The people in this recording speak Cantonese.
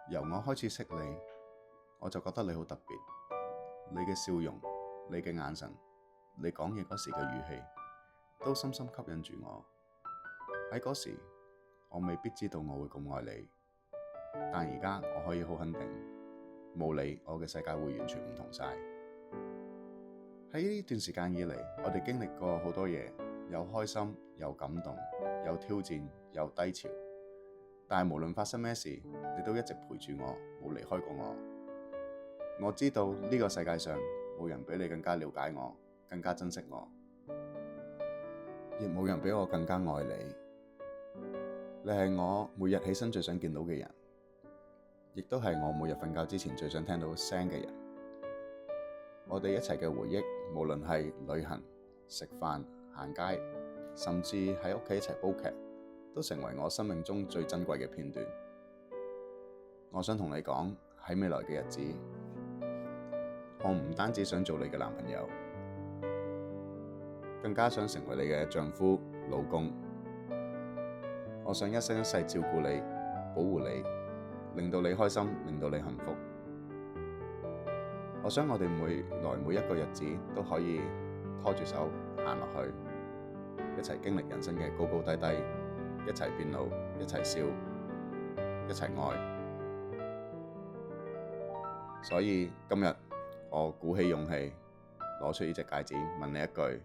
由我開始識你，我就覺得你好特別。你嘅笑容，你嘅眼神，你講嘢嗰時嘅語氣，都深深吸引住我。喺嗰時，我未必知道我會咁愛你，但而家我可以好肯定，冇你，我嘅世界會完全唔同晒。喺呢段時間以嚟，我哋經歷過好多嘢，有開心，有感動，有挑戰，有低潮。但係無論發生咩事，你都一直陪住我，冇離開過我。我知道呢個世界上冇人比你更加了解我，更加珍惜我，亦冇人比我更加愛你。你係我每日起身最想見到嘅人，亦都係我每日瞓覺之前最想聽到聲嘅人。我哋一齊嘅回憶，無論係旅行、食飯、行街，甚至喺屋企一齊煲劇，都成為我生命中最珍貴嘅片段。我想同你講，喺未來嘅日子，我唔單止想做你嘅男朋友，更加想成為你嘅丈夫、老公。我想一生一世照顧你，保護你，令到你開心，令到你幸福。我想我哋未來每一個日子都可以拖住手行落去，一齊經歷人生嘅高高低低，一齊變老，一齊笑，一齊愛。所以今日我鼓起勇氣攞出呢隻戒指，問你一句：